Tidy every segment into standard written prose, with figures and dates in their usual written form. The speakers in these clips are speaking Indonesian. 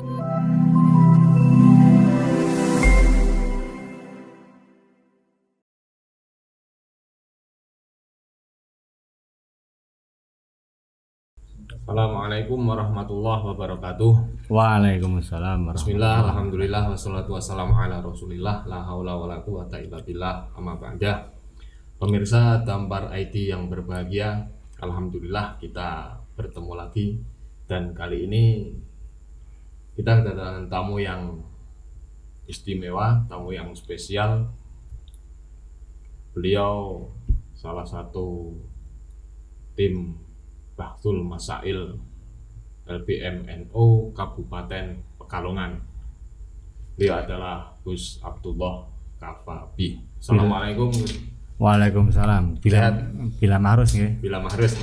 Assalamualaikum warahmatullahi wabarakatuh. Waalaikumsalam warahmatullahi Bismillah, alhamdulillah, wassalatu wassalamu ala rasulillah, la haula wa la quwata illa billah, amma ba'da. Pemirsa Dampar IT yang berbahagia, alhamdulillah kita bertemu lagi. Dan kali ini kita kedatangan tamu yang istimewa, tamu yang spesial. Beliau salah satu tim Bahtul Masail LBMNO Kabupaten Pekalongan. Dia adalah Gus Abdullah Kafabi. Assalamualaikum. Waalaikumsalam. Bila Mahrus nggih. Bila Mahrus.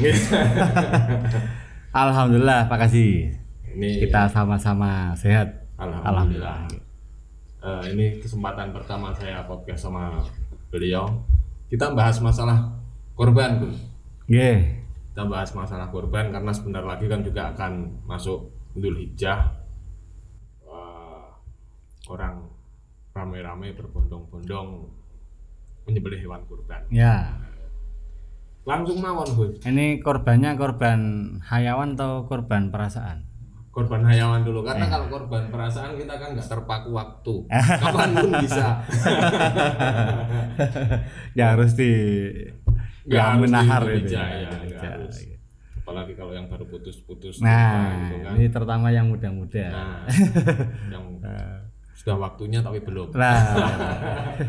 Alhamdulillah, makasih. Ini kita sama-sama sehat. Alhamdulillah. Ini kesempatan pertama saya podcast sama beliau. Kita bahas masalah korban, Gus. Nggih. Kita bahas masalah korban karena sebentar lagi kan juga akan masuk Dzulhijjah. Orang ramai-ramai berbondong-bondong menyembelih hewan kurban. Ya. Langsung mawon, Gus. Ini korbannya korban hayawan atau korban perasaan? Korban hayawan dulu, karena kalau korban perasaan kita kan nggak terpaku waktu. Kapanpun bisa. Ya harus menahar itu. Ya. Apalagi kalau yang baru putus-putus. Nah, gitu kan. ini terutama yang muda-muda. Nah, yang sudah waktunya tapi belum. Nah,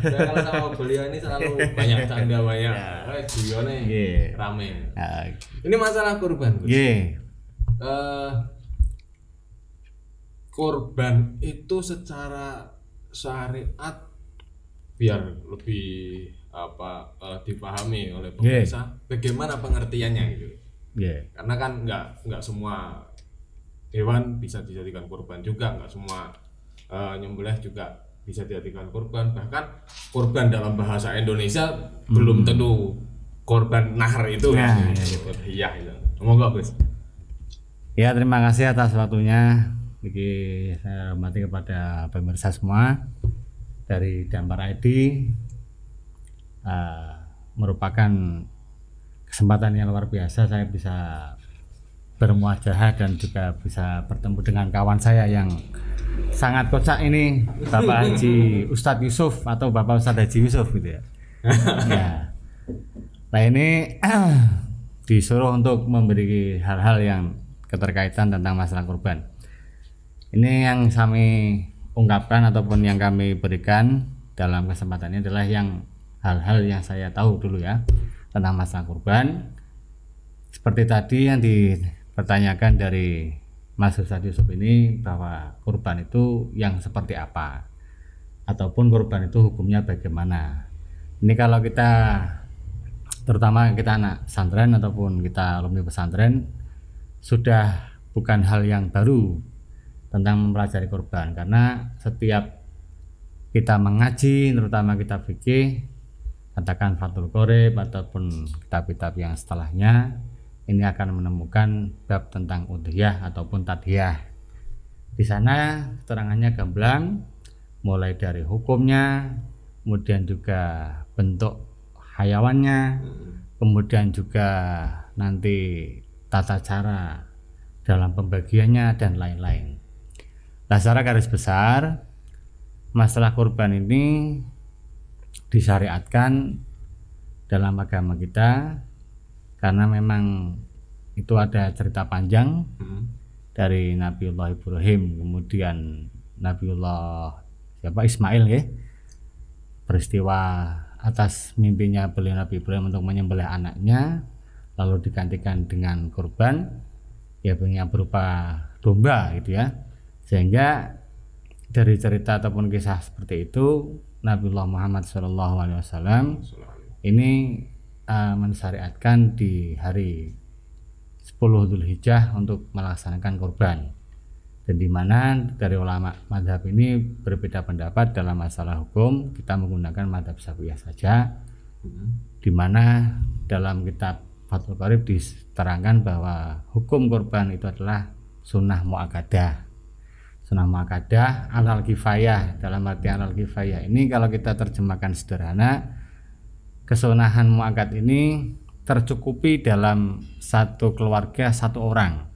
kalau sama beliau ini selalu banyak canda banyak. Beliau nih rame. Ini masalah kurban. Kurban itu secara syariat biar lebih dipahami oleh pemirsa, bagaimana pengertiannya gitu. Karena kan nggak semua hewan bisa dijadikan kurban juga, nggak semua nyembelih juga bisa dijadikan kurban. Bahkan kurban dalam bahasa Indonesia belum tentu korban nahar itu. Iya. Semoga Gus. Ya, terima kasih atas waktunya. Jadi saya hormati kepada pemirsa semua dari Dampar ID. Merupakan kesempatan yang luar biasa saya bisa bermuajahah dan juga bisa bertemu dengan kawan saya yang sangat kocak ini, Bapak Haji Ustadz Yusuf atau Bapak Ustadz Haji Yusuf gitu ya. Nah ini disuruh untuk memberi hal-hal yang keterkaitan tentang masalah kurban. Ini yang kami ungkapkan ataupun yang kami berikan dalam kesempatan ini adalah hal-hal yang saya tahu dulu ya tentang masalah kurban. Seperti tadi yang dipertanyakan dari Mas Ustadz Yusuf ini, bahwa kurban itu yang seperti apa ataupun kurban itu hukumnya bagaimana. Ini kalau kita, terutama kita anak pesantren ataupun kita alumni pesantren, sudah bukan hal yang baru tentang mempelajari kurban, karena setiap kita mengaji, terutama kitab fikih, katakan Fathul Qorib ataupun kitab-kitab yang setelahnya, ini akan menemukan bab tentang udhiyah ataupun tadhiyah. Di sana keterangannya gamblang, mulai dari hukumnya, kemudian juga bentuk hayawannya, kemudian juga nanti tata cara dalam pembagiannya dan lain-lain. Nah, secara garis besar masalah kurban ini disyariatkan dalam agama kita karena memang itu ada cerita panjang dari Nabiullah Ibrahim, kemudian Nabiullah Ismail ya, peristiwa atas mimpinya beliau Nabi Ibrahim untuk menyembelih anaknya lalu digantikan dengan kurban ya, berupa domba gitu ya, sehingga dari cerita ataupun kisah seperti itu Nabiullah Muhammad SAW ini mensyariatkan di hari 10 Dzulhijjah untuk melaksanakan kurban. Dan di mana dari ulama mazhab ini berbeda pendapat dalam masalah hukum, kita menggunakan mazhab Syafi'iyah saja. Di mana dalam kitab Fathul Qorib diterangkan bahwa hukum kurban itu adalah sunnah muakkadah. Sunnah muakkadah alal kifayah. Dalam arti alal kifayah ini kalau kita terjemahkan sederhana, kesunahan muakkad ini tercukupi dalam satu keluarga satu orang.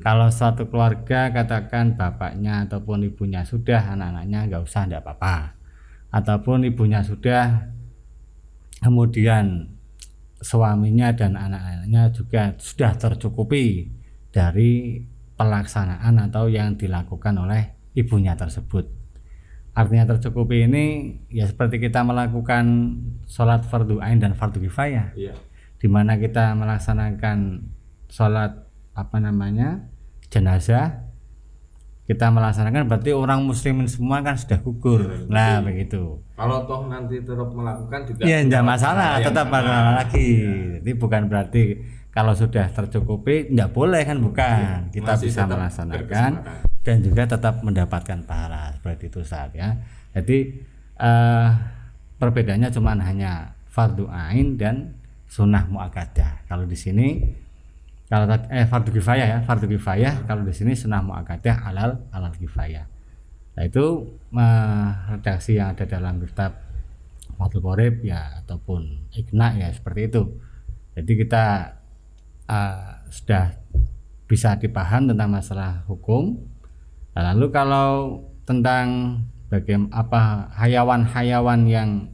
Kalau satu keluarga katakan bapaknya ataupun ibunya sudah, anak-anaknya nggak usah, enggak apa-apa. Ataupun ibunya sudah, kemudian suaminya dan anak-anaknya juga sudah tercukupi dari pelaksanaan atau yang dilakukan oleh ibunya tersebut. Artinya tercukupi ini ya seperti kita melakukan sholat fardu ain dan fardu kifayah, di mana kita melaksanakan sholat jenazah, kita melaksanakan berarti orang muslimin semua kan sudah gugur. Nah begitu. Kalau toh nanti tetap melakukan juga ya tidak masalah, tetap ada lagi. Jadi bukan berarti kalau sudah tercukupi tidak boleh kan, bukan. Kita masih bisa melaksanakan dan juga tetap mendapatkan pahala seperti itu saat ya. Jadi perbedaannya cuma hanya fardu ain dan sunnah muakkadah. Kalau di sini kalau fardu kifayah ya, fardu kifayah. Kalau di sini sunnah muakkadah alal kifayah. Nah itu redaksi yang ada dalam kitab Fathul Qorib ya ataupun Iqna ya seperti itu. Jadi kita sudah bisa dipaham tentang masalah hukum. Lalu kalau tentang bagaimana hayawan-hayawan yang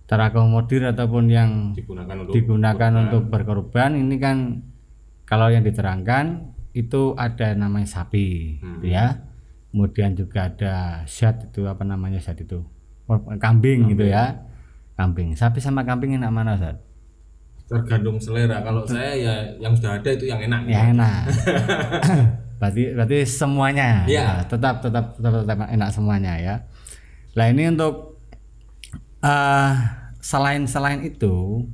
terakomodir ataupun yang digunakan untuk berkorban, ini kan kalau yang diterangkan itu ada namanya sapi ya, kemudian juga ada syat itu syat itu kambing gitu ya, kambing. Sapi sama kambing enak mana Ustaz? Tergantung selera. Kalau saya ya yang sudah ada itu yang enak. Yang enak. berarti semuanya ya. tetap enak semuanya ya. Nah ini untuk selain itu,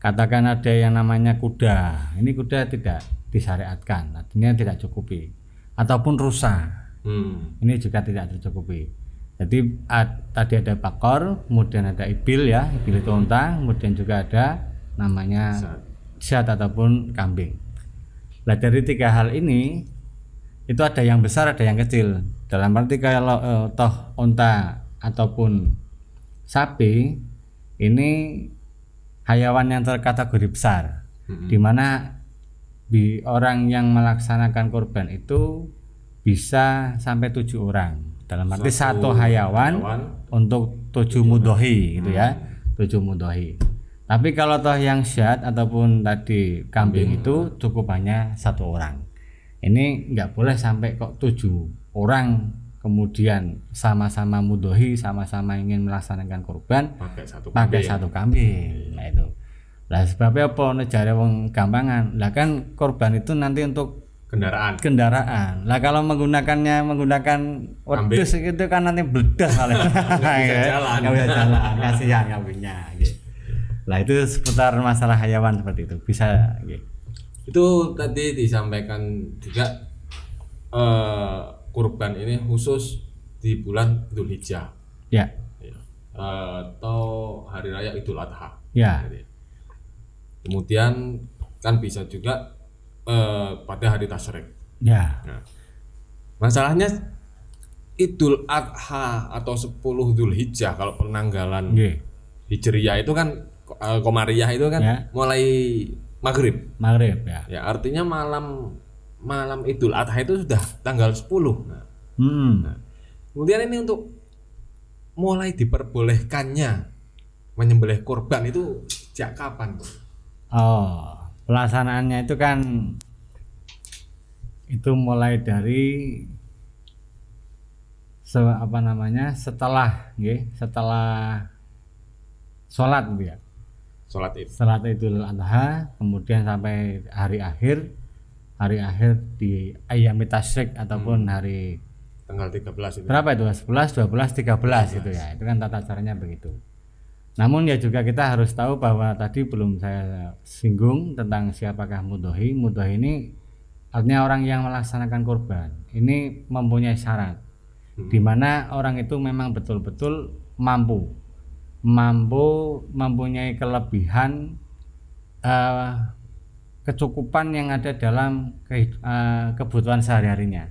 katakan ada yang namanya kuda. Ini kuda tidak disyariatkan, artinya tidak cukupi. Ataupun rusa, ini juga tidak tercukupi. Jadi tadi ada bakor, kemudian ada ibil ya, ibil itu unta, kemudian juga ada namanya syat ataupun kambing. Nah dari tiga hal ini itu ada yang besar, ada yang kecil. Dalam arti kalau toh unta ataupun sapi ini hayawan yang terkategori besar, di mana orang yang melaksanakan kurban itu bisa sampai 7 orang. Dalam arti satu hayawan untuk 7 mudhohi gitu ya, 7 mudhohi. Tapi kalau toh yang syat ataupun tadi kambing itu cukup hanya 1 orang. Ini nggak boleh sampai kok 7 orang kemudian sama-sama mudhohi, sama-sama ingin melaksanakan kurban pakai satu kambing. Nah itu. Lah sebabnya apa? Nejare wong gampangan. Lah kan kurban itu nanti untuk kendaraan. Lah kalau menggunakan wedhus itu kan nanti bledas oleh nggak bisa jalan, kasihan kambingnya. Lah itu seputar masalah hayawan seperti itu bisa. Itu tadi disampaikan juga kurban ini khusus di bulan Dzulhijjah ya, atau hari raya Idul Adha ya. Kemudian kan bisa juga pada hari Tasyrik ya. Nah, masalahnya Idul Adha atau 10 Dzulhijjah kalau penanggalan Hijriyah itu kan Komariah itu kan mulai maghrib ya. Ya artinya malam Idul Adha itu sudah tanggal 10. Nah, kemudian ini untuk mulai diperbolehkannya menyembelih kurban itu sejak kapan? Pelaksanaannya itu kan itu mulai dari setelah sholat gitu ya. Sholat Idul Adha, kemudian sampai hari akhir di Ayyamit Tasyrik ataupun hari tanggal 13 itu. Berapa itu? 11, 12, 13 gitu ya. Itu kan tata caranya begitu. Namun ya juga kita harus tahu bahwa tadi belum saya singgung tentang siapakah mudhohi. Mudhohi ini artinya orang yang melaksanakan kurban. Ini mempunyai syarat. Di mana orang itu memang betul-betul mampu mempunyai kelebihan kecukupan yang ada dalam kebutuhan sehari-harinya.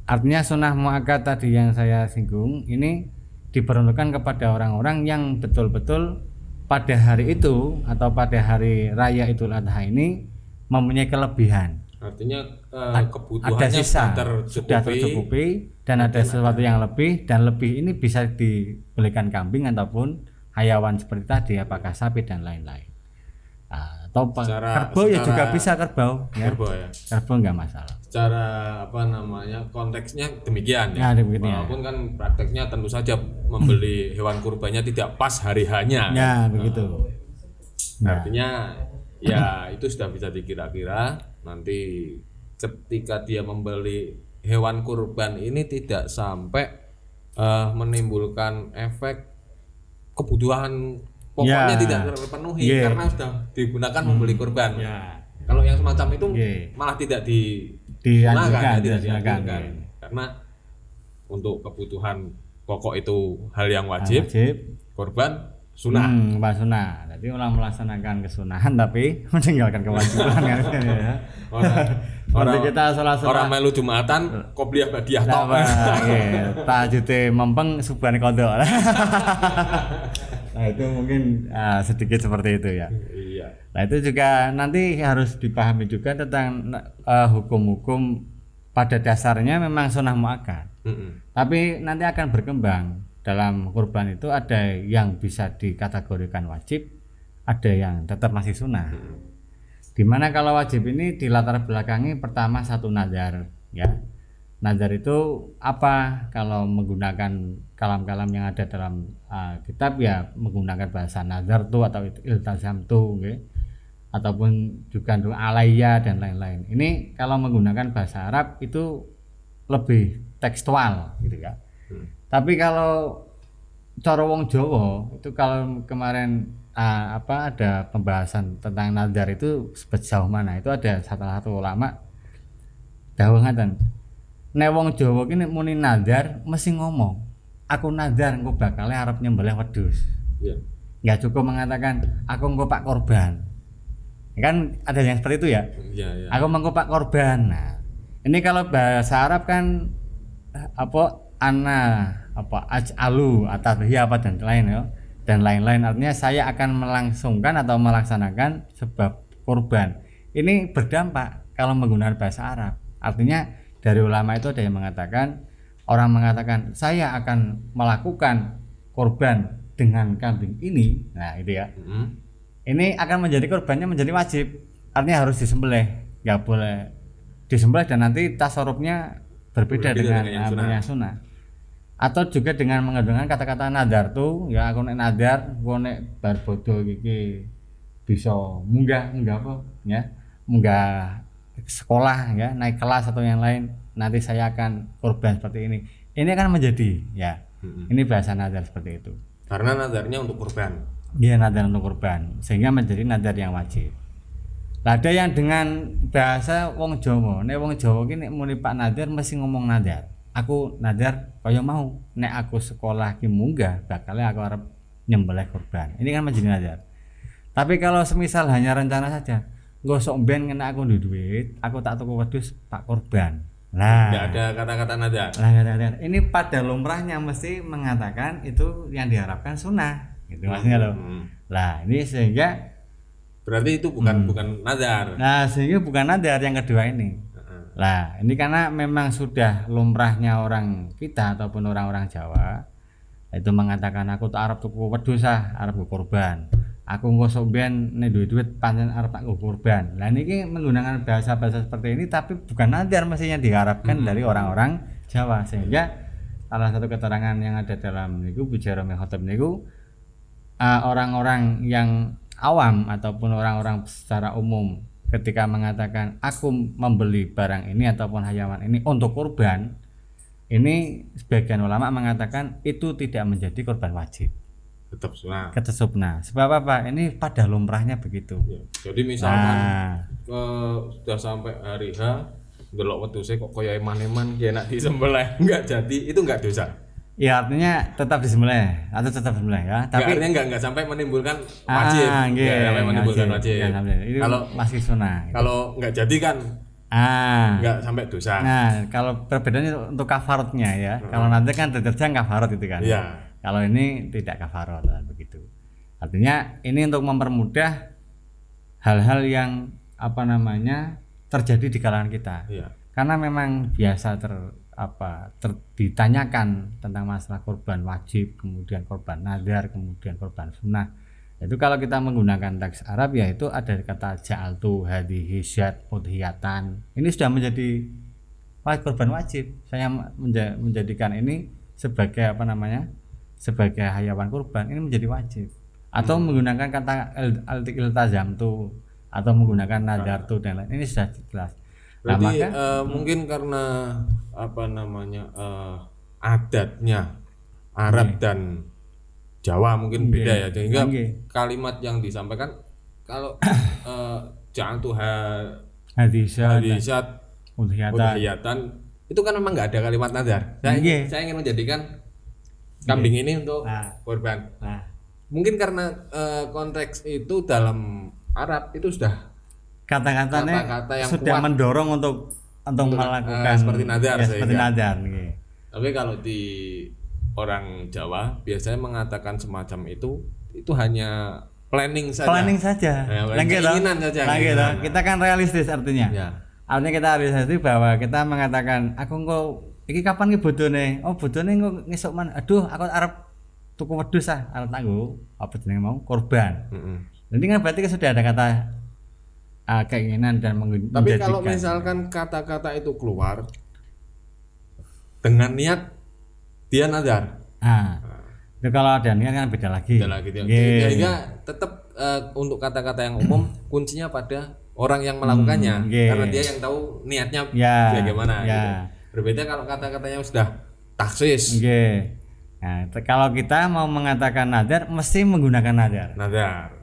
artinya sunnah muakkad tadi yang saya singgung ini diperuntukkan kepada orang-orang yang betul-betul pada hari itu atau pada hari raya Idul Adha ini mempunyai kelebihan. Artinya ada kebutuhannya sisa, sudah tercukupi dan ada sesuatu yang lebih, dan lebih ini bisa dibelikan kambing ataupun hayawan seperti tadi, apakah sapi dan lain-lain. Atau kerbau ya juga bisa kerbau ya. Kerbau nggak masalah. Secara konteksnya demikian ya. Walaupun kan prakteknya tentu saja membeli hewan kurbannya tidak pas hari hanya. Ya begitu. Artinya ya itu sudah bisa dikira-kira nanti ketika dia membeli hewan kurban ini tidak sampai menimbulkan efek kebutuhan pokoknya tidak terpenuhi karena sudah digunakan membeli kurban. Kalau yang semacam itu malah tidak dianjurkan. Karena untuk kebutuhan pokok itu hal yang wajib. Kurban sunnah. Sunnah. Jadi orang melaksanakan kesunahan tapi meninggalkan kewajiban kan ya. Orang kita orang melu Jumatan qobliyah badiah tok. Tahajute mempeng subuhan kodok. Nah itu mungkin sedikit seperti itu ya. Iya. Nah itu juga nanti harus dipahami juga tentang hukum-hukum pada dasarnya memang sunnah muakkad. Tapi nanti akan berkembang. Dalam kurban itu ada yang bisa dikategorikan wajib, ada yang tetap masih sunnah. Dimana kalau wajib ini dilatar belakangi pertama satu nazar ya. Nazar itu apa? Kalau menggunakan kalam-kalam yang ada dalam kitab ya menggunakan bahasa nazar tu atau iltazam tu okay? Ataupun juga alayya dan lain-lain. Ini kalau menggunakan bahasa Arab itu lebih tekstual gitu ya. Tapi kalau cara wong Jawa itu kalau kemarin ada pembahasan tentang nazar itu sejauh mana, itu ada salah satu ulama dawuh ngaten, nek wong Jawa ki nek muni nazar mesti ngomong aku nazar engko bakal arep nyembelih wedhus. Iya. Enggak cukup mengatakan aku engko pak korban. Kan ada yang seperti itu ya. Iya. Aku mengko pak korban. Nah, ini kalau bahasa Arab kan aj'alu atadhiya dan lain-lain, artinya saya akan melangsungkan atau melaksanakan sebab kurban. Ini berdampak kalau menggunakan bahasa Arab. Artinya dari ulama itu ada yang mengatakan, orang mengatakan saya akan melakukan kurban dengan kambing ini. Nah itu ya. Ini akan menjadi kurbannya menjadi wajib. Artinya harus disembelih, nggak boleh disembelih dan nanti tasarrufnya berbeda dengan yang sunnah. Atau juga dengan menggunakan kata-kata nadar tuh ya, aku nek nadar aku nek bar bodo iki bisa munggah apa ya, munggah sekolah ya, naik kelas atau yang lain, nanti saya akan kurban seperti ini akan menjadi ya. Ini bahasa nadar seperti itu karena nadarnya untuk kurban. Iya, nadar untuk kurban sehingga menjadi nadar yang wajib. Ada yang dengan bahasa wong Jawa, nek wong Jawa ki nek muni Pak Nadar mesti ngomong nadar. Aku nadar kaya mau nek aku sekolah ki munggah bakal aku arep nyembelih kurban. Ini kan menjadi nadar. Tapi kalau semisal hanya rencana saja, gosok ben ngene aku duit, aku tak tuku wedhus Pak kurban. Nah, enggak ada kata-kata nadar. Ini pada lumrahnya mesti mengatakan itu yang diharapkan sunnah. Gitu maksudnya loh. Lah, ini sehingga berarti itu bukan nadar. Nah, sehingga bukan nadar yang kedua ini. Lah, ini karena memang sudah lumrahnya orang kita ataupun orang-orang Jawa itu mengatakan aku tak arep tuku wedhus arep kurban. Aku ngosok ben nek duit pancen arep tak kurban. Lah niki menggunakan bahasa-bahasa seperti ini tapi bukan nadar mestinya diharapkan dari orang-orang Jawa, sehingga salah satu keterangan yang ada dalam niku Bujarami Khatib niku orang-orang yang awam ataupun orang-orang secara umum ketika mengatakan aku membeli barang ini ataupun hayawan ini untuk kurban, ini sebagian ulama mengatakan itu tidak menjadi kurban wajib, tetap sunnah. Sebab apa? Ini pada lumrahnya begitu ya. Jadi misalkan sudah sampai hari H delok wedhuse kok kaya eman-eman ki enak disembelih, enggak jadi, itu enggak dosa. Ya artinya tetap disembelih atau tetap disembelih ya. Tapi artinya enggak sampai menimbulkan wajib. Enggak sampai menimbulkan wajib. Kalau masih sunnah. Kalau enggak jadi kan nggak sampai dosa. Nah, kalau perbedaannya untuk kafaratnya ya. Kalau nazar kan terjang kafarat itu kan. Iya. Kalau ini tidak kafarat begitu. Artinya ini untuk mempermudah hal-hal yang terjadi di kalangan kita. Iya. Karena memang biasa ditanyakan tentang masalah korban wajib, kemudian korban nadar, kemudian korban sunnah. Itu kalau kita menggunakan teks Arab ya itu ada kata ja'altu hadhihi syat udhiyatan. Ini sudah menjadi korban wajib. Saya menjadikan ini sebagai sebagai hayawan kurban, ini menjadi wajib. Atau menggunakan kata iltazamtu atau menggunakan nadartu dan lain. Ini sudah jelas. Berarti mungkin karena adatnya Arab dan Jawa mungkin beda ya, sehingga kalimat yang disampaikan kalau jangan tuh hadisat udhiyatan itu kan memang nggak ada kalimat nazar. Saya ingin menjadikan kambing ini untuk korban. Mungkin karena konteks itu dalam Arab itu sudah kata-katanya kata-kata yang sudah kuat mendorong untuk melakukan seperti nazar. Seperti nazar. Tapi kalau di orang Jawa biasanya mengatakan semacam itu hanya planning saja. Keinginan saja. Kita kan realistis artinya. Ya. Artinya kita realistis bahwa kita mengatakan aku iki kapan ki bodone? Oh, bodone ngesuk man. Aduh, aku arep tuku wedhus arep tanggo apa jenenge mau korban. Nanti kan berarti sudah ada kata keinginan dan menjadikan. Tapi kalau misalkan kata-kata itu keluar dengan niat dia nazar. Itu kalau ada niat kan beda lagi. Sehingga tetap untuk kata-kata yang umum kuncinya pada orang yang melakukannya, karena dia yang tahu niatnya bagaimana. Gitu. Berbeda kalau kata-katanya sudah taksis. Nah, kalau kita mau mengatakan nazar mesti menggunakan nazar.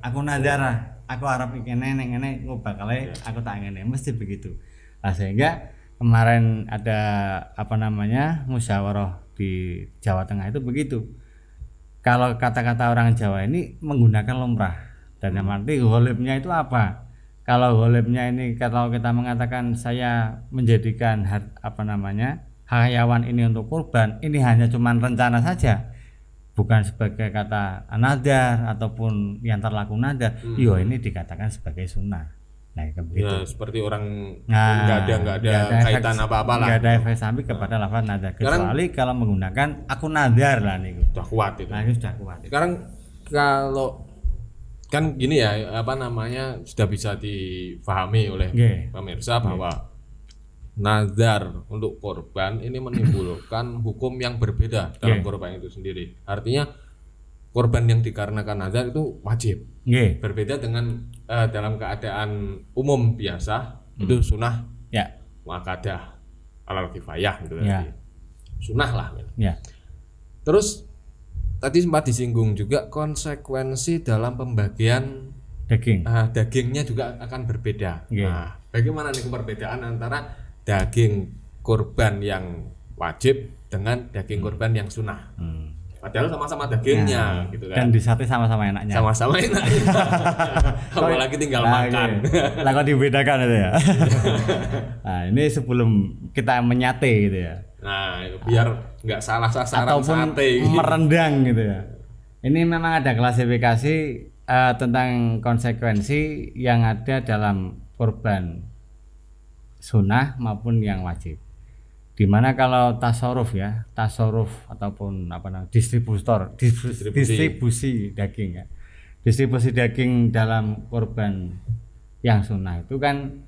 Aku nazar, aku arep ngene ngobakale aku tak ngene, mesti begitu. Nah, sehingga kemarin ada musyawarah di Jawa Tengah itu begitu. Kalau kata-kata orang Jawa ini menggunakan lumrah dan yang arti ghalibnya itu apa? Kalau ghalibnya ini kalau kita mengatakan saya menjadikan hayawan ini untuk kurban, ini hanya cuman rencana saja. Bukan sebagai kata nadar ataupun yang terlaku nadar. Ini dikatakan sebagai sunnah. Nah, begitu. Ya, seperti orang nggak ada kaitan apa-apa lah. Nggak ada efek samping kepada lafaz nadar kecuali kalau menggunakan aku nadar lah nih. Sudah kuat itu. Nah, itu sudah kuat. Sekarang kalau kan gini ya, sudah bisa dipahami oleh pemirsa bahwa nazar untuk korban ini menimbulkan hukum yang berbeda dalam korban itu sendiri. Artinya korban yang dikarenakan nazar itu wajib. Berbeda dengan dalam keadaan umum biasa itu sunnah muakkadah alal kifayah gitu tadi. Sunnah lah. Terus tadi sempat disinggung juga konsekuensi dalam pembagian dagingnya juga akan berbeda. Nah, bagaimana nih perbedaan antara daging kurban yang wajib dengan daging kurban yang sunnah? Padahal sama-sama dagingnya gitu kan. Dan di sate sama-sama enaknya. Sama-sama enak. Apalagi tinggal makan. Lah kok dibedakan itu ya. Nah, ini sebelum kita menyate gitu ya. Nah, biar nggak salah sasaran ataupun sate. Merendang gitu ya. Ini memang ada klasifikasi tentang konsekuensi yang ada dalam kurban sunnah maupun yang wajib. Dimana kalau tasarruf ataupun distribusi daging ya. Distribusi daging dalam kurban yang sunnah itu kan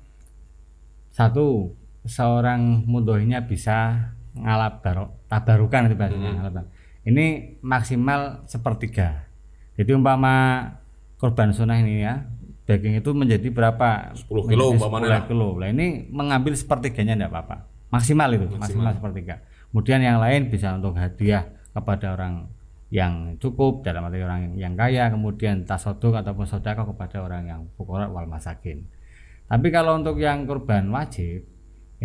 satu, seorang mudhohinya bisa ngalap tabarukan itu bahasanya. Ini maksimal 1/3. Jadi umpama kurban sunnah ini ya, daging itu menjadi berapa? 10 kilo umpamanya. 10 kilo. Lah ini mengambil 1/3-nya enggak apa-apa. Maksimal 1/3. Kemudian yang lain bisa untuk hadiah kepada orang yang cukup, dalam arti orang yang kaya, kemudian tasoduk ataupun sedekah kepada orang yang fuqara wal masakin. Tapi kalau untuk yang kurban wajib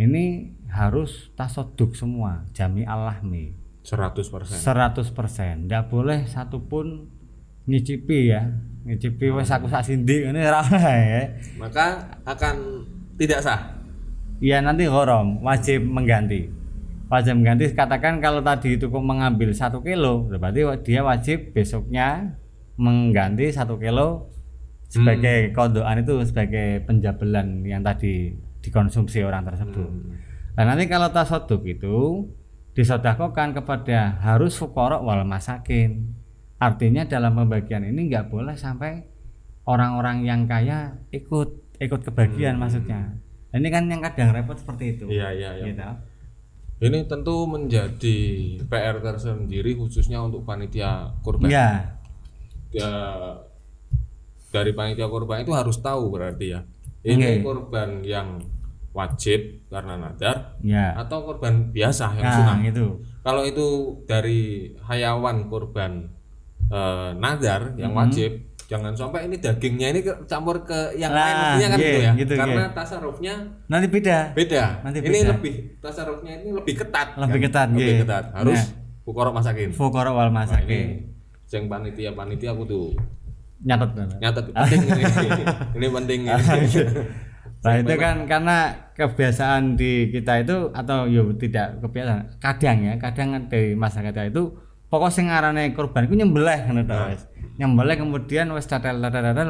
ini harus tasoduk semua, jami al-lahmi 100%. Enggak boleh satupun nyicipi wis aku sak sindik ngene ora ya. Maka akan tidak sah. ya nanti gharam, wajib mengganti. Wajib mengganti, katakan kalau tadi itu mengambil 1 kilo, berarti dia wajib besoknya mengganti 1 kilo sebagai kodoan, itu sebagai penjabelan yang tadi dikonsumsi orang tersebut. Nah nanti kalau tasoduk itu disodakokan kepada harus fuqara wal masakin. Artinya dalam pembagian ini nggak boleh sampai orang-orang yang kaya ikut kebagian maksudnya. Ini kan yang kadang repot seperti itu. Iya. Gitu. Ini tentu menjadi PR tersendiri khususnya untuk panitia kurban. Iya. Ya, dari panitia kurban itu harus tahu berarti ya. Ini kurban yang wajib karena nadar, atau kurban biasa yang sunah. Gitu. Kalau itu dari hayawan kurban nadar yang wajib, jangan sampai ini dagingnya ini campur ke yang lain, mestinya kan gitu ya. Karena tasarufnya nanti beda. Nanti ini beda. Tasarufnya ini lebih ketat. Lebih ketat. Harus fuqara masakin. Fuqara wal masakin. Yang panitia aku tuh nyatet penting ini. Ini penting. Nah itu kan karena kebiasaan di kita itu, atau tidak kebiasaan, kadang dari masyarakat itu pokok sing arane kurban iku nyembelih ngono ta wis. Nyembelih kemudian wis tatel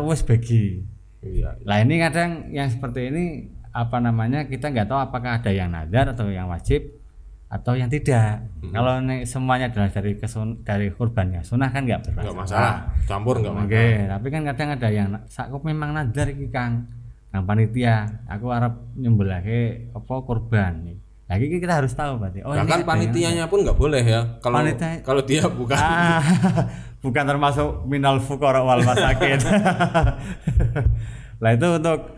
wis bagi. Iya. Lah ini kadang yang seperti ini kita nggak tahu apakah ada yang nadar atau yang wajib atau yang tidak. Kalau semuanya adalah dari kurban ya sunah kan nggak masalah. Campur nggak masalah. Tapi kan kadang ada yang sakop memang nadar iki Kang panitia, aku arep nyembelih kurban. Lagi kita harus tahu berarti. Bahkan panitianya pun nggak boleh ya. Kalau dia bukan bukan termasuk minal fuqara wal masakin. Lah itu untuk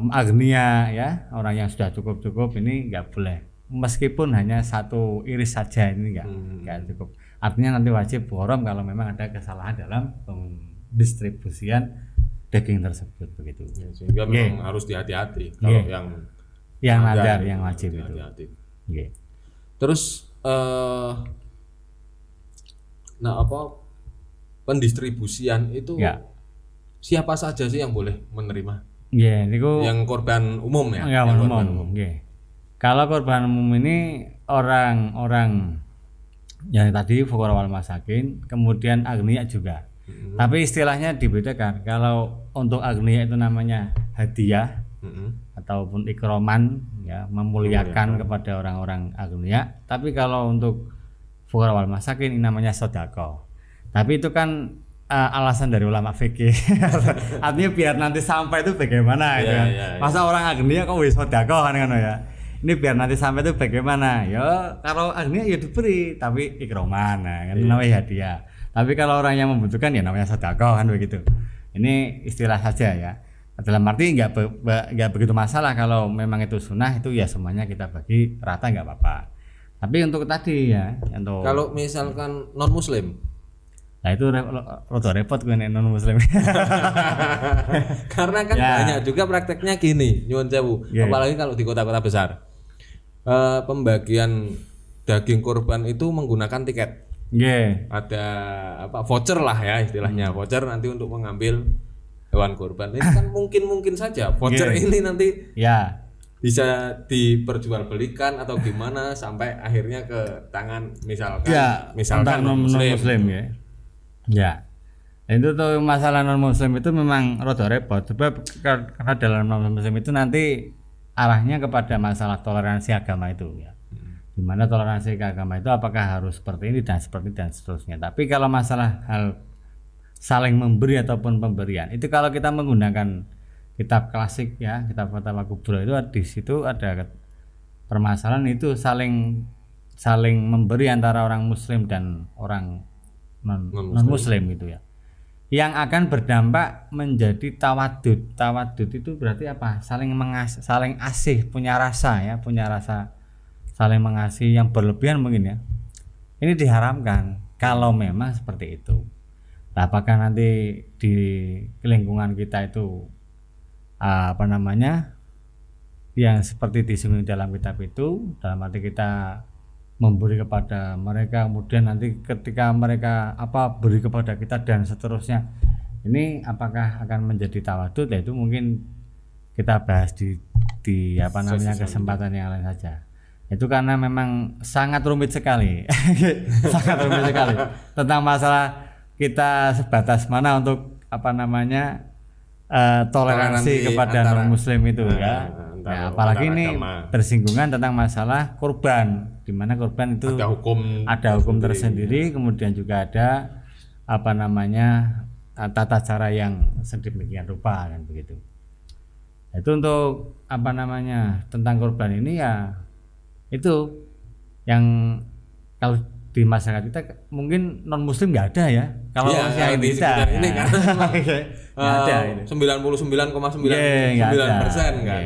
agnia ya, orang yang sudah cukup ini nggak boleh. Meskipun hanya 1 iris saja ini nggak cukup. Artinya nanti wajib gharam kalau memang ada kesalahan dalam pendistribusian daging tersebut begitu. Ya, sehingga memang harus hati-hati kalau yang nadar yang wajib itu. Terus pendistribusian itu siapa saja sih yang boleh menerima? Yang korban umum ya. Umum. Kalau korban umum ini orang-orang yang tadi fuqara wal masakin, kemudian agniya juga. Tapi istilahnya dibedakan. Kalau untuk agniya itu namanya hadiah ataupun ikroman ya, memuliakan kepada orang-orang agniya. Tapi kalau untuk fuqara wal masakin ini namanya sedekah. Tapi itu kan alasan dari ulama fikih. Artinya biar nanti sampai itu bagaimana gitu kan. Masa orang agniya kok wis sedekah kan ya. Ini biar nanti sampai itu bagaimana? Ya kalau agniya ya diberi tapi ikroman kan namanya hadiah. Tapi kalau orang yang membutuhkan ya namanya sedekah kan begitu. Ini istilah saja ya. Dalam arti nggak begitu masalah kalau memang itu sunnah, itu ya semuanya kita bagi rata nggak apa-apa. Tapi untuk tadi ya, untuk kalau misalkan non muslim, nah itu repot gue non muslim. Karena kan banyak juga prakteknya gini, nyuwun sewu. Apalagi kalau di kota-kota besar, pembagian daging kurban itu menggunakan tiket. Ada voucher lah ya istilahnya, voucher nanti untuk mengambil hewan kurban. Ini kan mungkin saja voucher ini nanti bisa diperjualbelikan atau gimana sampai akhirnya ke tangan misalkan non muslim ya. Itu tuh masalah non muslim itu memang rada repot, sebab karena dalam non muslim itu nanti arahnya kepada masalah toleransi agama itu ya. Dimana toleransi agama itu apakah harus seperti ini dan seterusnya. Tapi kalau masalah hal saling memberi ataupun pemberian, itu kalau kita menggunakan kitab klasik ya, kitab Fatwa Kubro itu di situ ada permasalahan itu saling memberi antara orang muslim dan orang non muslim gitu ya. Yang akan berdampak menjadi tawadud. Tawadud itu berarti apa? Saling asih, punya rasa saling mengasihi yang berlebihan mungkin ya. Ini diharamkan kalau memang seperti itu. Nah, apakah nanti di lingkungan kita itu yang seperti disinggung dalam kitab itu, dalam arti kita memberi kepada mereka, kemudian nanti ketika mereka beri kepada kita dan seterusnya, ini apakah akan menjadi tawadud? Ya itu mungkin kita bahas di apa namanya kesempatan yang lain saja. Itu karena memang sangat rumit sekali. Sangat rumit sekali tentang masalah kita sebatas mana untuk apa namanya toleransi kepada non muslim itu ya. Nah, apalagi ini bersinggungan tentang masalah korban, di mana korban itu ada hukum tersendiri, kemudian juga ada apa namanya tata cara yang sedemikian rupa kan begitu. Itu untuk apa namanya tentang korban ini ya itu yang kalau di masyarakat kita mungkin non muslim nggak ada ya kalau yang di sekitar ini kan ada 99,99% kan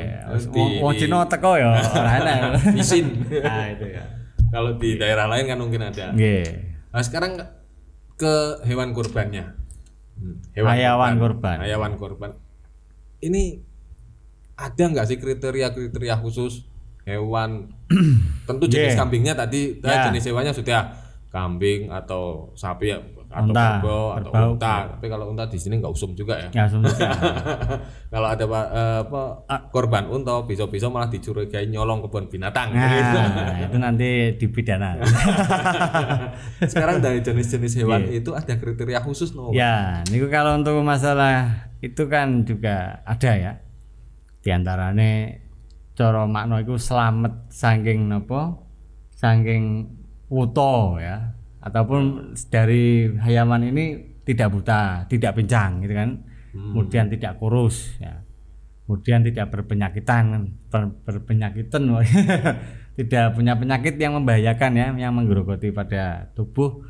wong Cina teko ya ora izin itu ya kalau di daerah lain kan mungkin ada. Nah, sekarang ke hewan kurbannya. Hayawan kurban ini ada nggak sih kriteria khusus hewan? Tentu jenis kambingnya tadi jenis hewannya sudah kambing atau sapi atau kerbau atau unta. Tapi kalau unta di sini nggak usum juga ya. Usum juga. Kalau ada korban unta, bisa malah dicurigai nyolong kebun binatang. Itu nanti dipidana. Sekarang dari jenis-jenis hewan itu ada kriteria khusus no? Ya, niku kalau untuk masalah itu kan juga ada ya. Di antaranya cara makna iku selamat saking wuta ya, ataupun dari hayawan ini tidak buta, tidak pincang gitu kan. Kemudian tidak kurus ya. Kemudian tidak berpenyakitan tidak punya penyakit yang membahayakan ya, yang menggerogoti pada tubuh.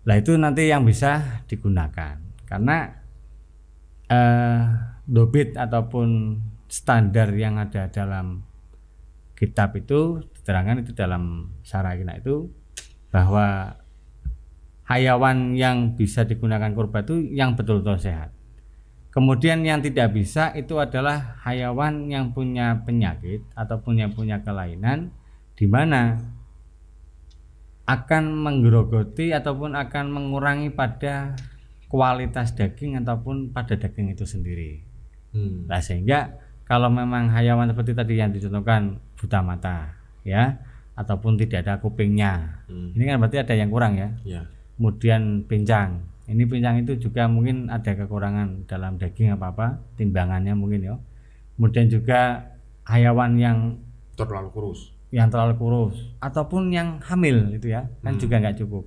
Lah itu nanti yang bisa digunakan. Karena dobit ataupun standar yang ada dalam kitab itu diterangkan itu dalam Syarahina itu bahwa hayawan yang bisa digunakan kurban itu yang betul-betul sehat. Kemudian yang tidak bisa itu adalah hayawan yang punya penyakit ataupun yang punya kelainan di mana akan menggerogoti ataupun akan mengurangi pada kualitas daging ataupun pada daging itu sendiri. Nah, sehingga kalau memang hayawan seperti tadi yang dicontohkan buta mata ya ataupun tidak ada kupingnya, ini kan berarti ada yang kurang ya. Kemudian pincang, ini pincang itu juga mungkin ada kekurangan dalam daging apa timbangannya mungkin ya. Kemudian juga hayawan yang terlalu kurus ataupun yang hamil itu ya kan juga nggak cukup.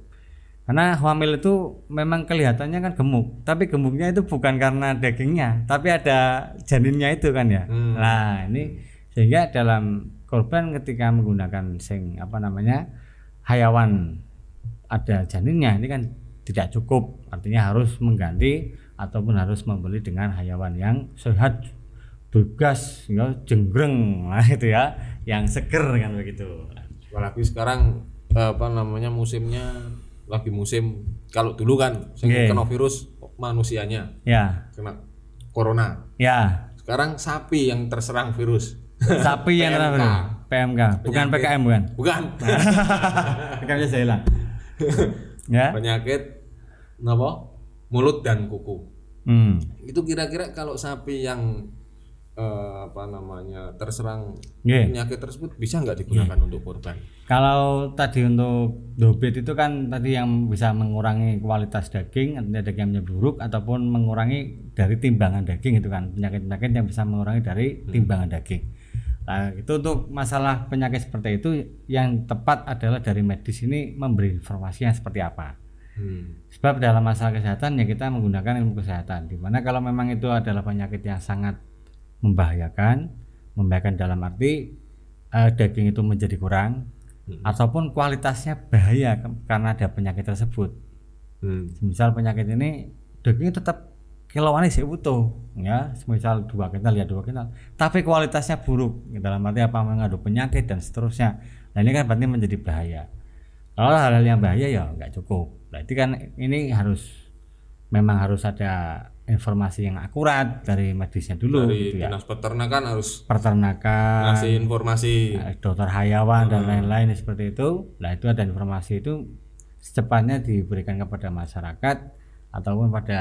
Karena hamil itu memang kelihatannya kan gemuk, tapi gemuknya itu bukan karena dagingnya, tapi ada janinnya itu kan ya. Nah, ini sehingga dalam korban ketika menggunakan hayawan ada janinnya ini kan tidak cukup, artinya harus mengganti ataupun harus membeli dengan hayawan yang sehat, bugas, ya, jenggreng, nah itu ya, yang seger kan begitu. Apalagi sekarang musimnya lagi musim, kalau dulu kan kena virus manusianya kena corona sekarang sapi yang terserang virus. Sapi yang terserang PMK bukan PKM bukan PKM saya hilang ya. Penyakit mulut dan kuku. Itu kira-kira kalau sapi yang terserang penyakit tersebut bisa nggak digunakan untuk korban? Kalau tadi untuk dobit itu kan tadi yang bisa mengurangi kualitas daging, artinya dagingnya buruk ataupun mengurangi dari timbangan daging itu kan, penyakit-penyakit yang bisa mengurangi dari timbangan daging. Nah, itu untuk masalah penyakit seperti itu yang tepat adalah dari medis ini memberi informasi yang seperti apa. Sebab dalam masalah kesehatan ya kita menggunakan ilmu kesehatan, dimana kalau memang itu adalah penyakit yang sangat membahayakan dalam arti daging itu menjadi kurang ataupun kualitasnya bahaya karena ada penyakit tersebut. Misal penyakit ini dagingnya tetap kiloannya sih utuh ya, misal 2 kintal ya 2 kintal, tapi kualitasnya buruk dalam arti mengandung penyakit dan seterusnya. Nah, ini kan berarti menjadi bahaya. Kalau hal-hal yang bahaya ya nggak cukup. Berarti kan ini memang harus ada informasi yang akurat dari medisnya dulu dari gitu ya. Dinas peternakan harus ngasih informasi dokter hayawan dan lain-lain seperti itu. Nah, itu ada informasi itu secepatnya diberikan kepada masyarakat ataupun pada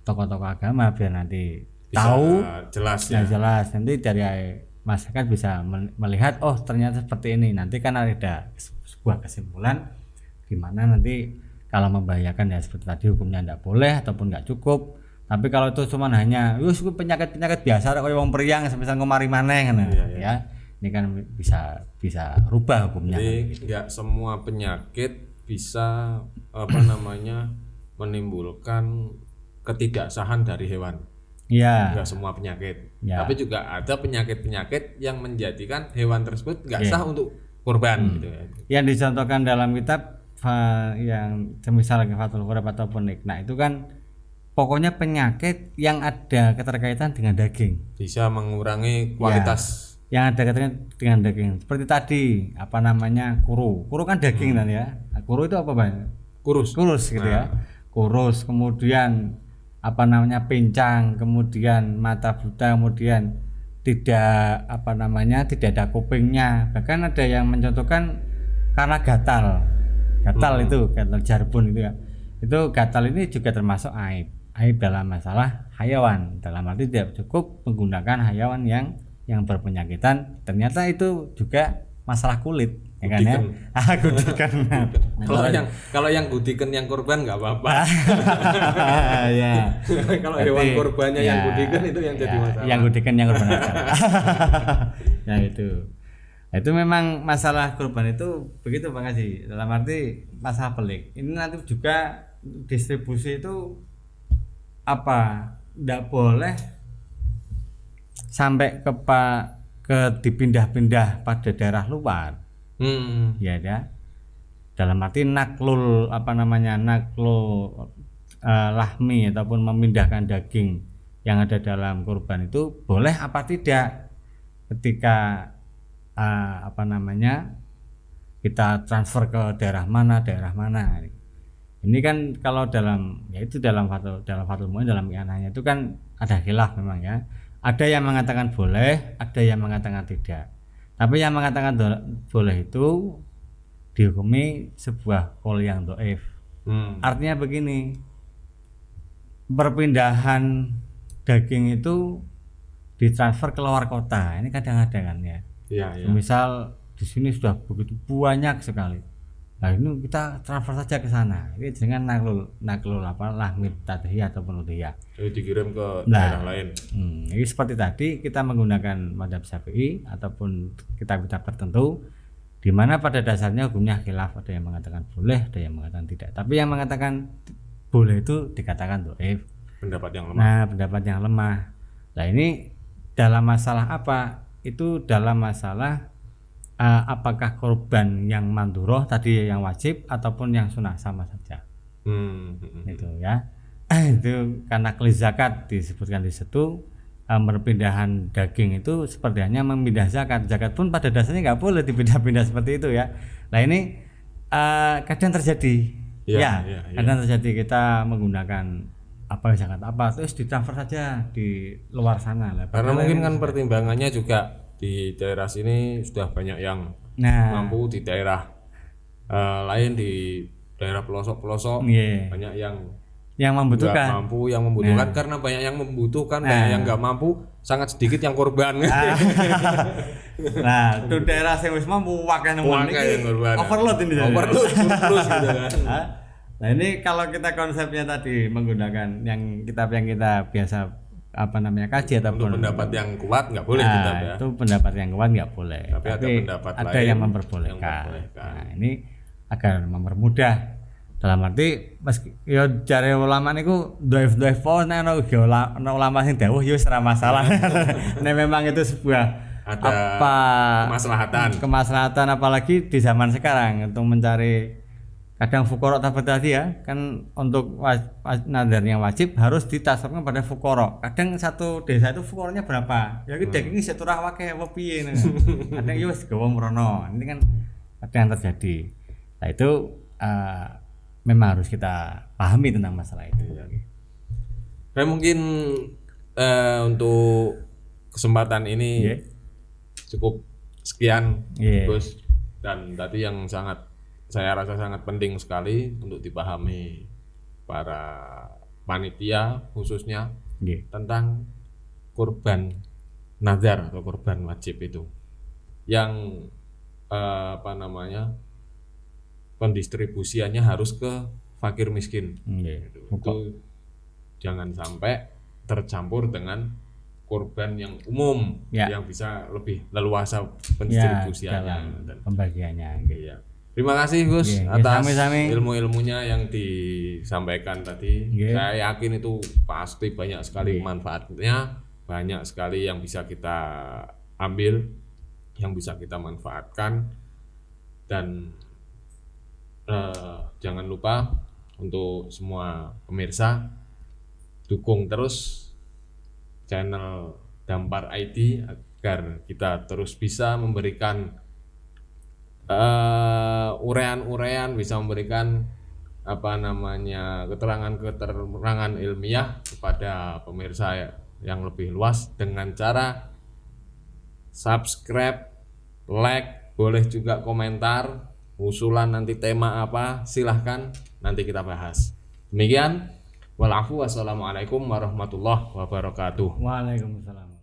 tokoh-tokoh agama biar nanti tahu jelas ya jelas, nanti dari masyarakat bisa melihat oh ternyata seperti ini, nanti kan ada sebuah kesimpulan di mana nanti kalau membahayakan ya seperti tadi hukumnya tidak boleh ataupun nggak cukup. Tapi kalau itu cuma hanya penyakit biasa kayak wong periang semisal kemari maneh kan ya. Ini kan bisa rubah hukumnya. Jadi nggak semua penyakit bisa menimbulkan ketidaksahan dari hewan. Iya. Nggak semua penyakit. Tapi juga ada penyakit-penyakit yang menjadikan hewan tersebut nggak sah untuk kurban gitu ya. Yang dicontohkan dalam kitab yang semisal Fathul Qorab ataupun Iqna itu kan pokoknya penyakit yang ada keterkaitan dengan daging bisa mengurangi kualitas yang ada keterkaitan dengan daging. Seperti tadi kuru kan daging kan ya. Kuru itu apa Bang? Kurus gitu ya. Kurus, kemudian pincang, kemudian mata buta, kemudian tidak tidak ada kupingnya. Bahkan ada yang mencontohkan karena gatal itu gatal jarbun itu ya. Itu gatal ini juga termasuk aib dalam masalah hayawan, dalam arti tidak cukup menggunakan hayawan yang berpenyakitan, ternyata itu juga masalah kulit ya kan ya. Gudikan. Kalau yang gudikan yang kurban nggak apa-apa. Ya. Kalau hewan kurbannya yang gudikan itu yang jadi masalah. Yang gudikan yang kurban. Ya itu memang masalah kurban itu begitu Bang Haji, dalam arti masalah pelik. Ini nanti juga distribusi itu tidak boleh sampai ke dipindah-pindah pada daerah luar. Ya. Dalam arti naklul lahmi ataupun memindahkan daging yang ada dalam kurban itu boleh apa tidak ketika kita transfer ke daerah mana. Ini kan kalau dalam Fathul Muin dalam ianahnya itu kan ada khilaf memang ya. Ada yang mengatakan boleh, ada yang mengatakan tidak. Tapi yang mengatakan boleh itu dihukumi sebuah qaul yang dhaif. Artinya begini, perpindahan daging itu ditransfer ke luar kota. Ini kadang-kadang kan ya. Iya. Misal di sini sudah begitu banyak sekali. Nah ini kita transfer saja ke sana. Ini dengan naklul lahmit tadhiyah ataupun udhiyah. Jadi dikirim ke daerah lain. Ini seperti tadi kita menggunakan mazhab Syafi'i ataupun kitab-kitab tertentu di mana pada dasarnya hukumnya khilaf, ada yang mengatakan boleh, ada yang mengatakan tidak. Tapi yang mengatakan boleh itu dikatakan dhaif. Pendapat yang lemah. Nah, pendapat yang lemah. Nah, ini dalam masalah apa? Itu dalam masalah apakah korban yang mandhuroh tadi yang wajib ataupun yang sunnah sama saja. Itu ya. Itu karena kli zakat disebutkan di situ, perpindahan daging itu seperti hanya memindah zakat. Zakat pun pada dasarnya nggak boleh dipindah-pindah seperti itu ya. Nah ini kadang terjadi. Kadang terjadi kita menggunakan zakat terus ditransfer saja di luar sana lah. Karena mungkin kan pertimbangannya juga di daerah sini sudah banyak yang mampu, di daerah lain di daerah pelosok-pelosok banyak yang membutuhkan, karena banyak yang membutuhkan, banyak yang nggak mampu, sangat sedikit yang korban. Nah, itu daerah yang wis mampu wakai korban. Overload surplus gitu kan. Nah, ini kalau kita konsepnya tadi menggunakan yang kitab yang kita biasa kaji ataupun untuk pendapat yang kuat nggak boleh kitab ya. Itu pendapat yang kuat nggak boleh. Tapi ada pendapat ada yang memperbolehkan. Nah, ini agar mempermudah. Dalam arti meski ya jare ulama niku dhaif-dhaif ana ulama sing dawuh ya ora masalah. Nek memang itu sebuah kemaslahatan apalagi di zaman sekarang untuk mencari kadang fuqara tadi ya kan, untuk nadar yang wajib harus ditasarkan pada fuqara. Kadang satu desa itu fuqaranya berapa? Ya iki daging seturah wae apa piye. Kadang ya wis gawa mrono. Ini kan kadang terjadi. Nah itu memang harus kita pahami tentang masalah itu. Saya mungkin untuk kesempatan ini cukup sekian, Gus. Dan tadi yang saya rasa sangat penting sekali untuk dipahami para panitia khususnya tentang kurban nazar atau kurban wajib itu yang pendistribusiannya harus ke fakir miskin. Itu jangan sampai tercampur dengan kurban yang umum yang bisa lebih leluasa pendistribusiannya dan pembagiannya. Ya. Terima kasih Gus atas ilmu-ilmunya yang disampaikan tadi. Saya yakin itu pasti banyak sekali manfaatnya, banyak sekali yang bisa kita ambil, yang bisa kita manfaatkan. Dan jangan lupa untuk semua pemirsa dukung terus channel Dampar ID agar kita terus bisa memberikan urean-urean, bisa memberikan keterangan ilmiah kepada pemirsa yang lebih luas dengan cara subscribe, like, boleh juga komentar, usulan nanti tema apa, silahkan nanti kita bahas. Demikian, wassalamualaikum warahmatullahi wabarakatuh. Waalaikumsalam.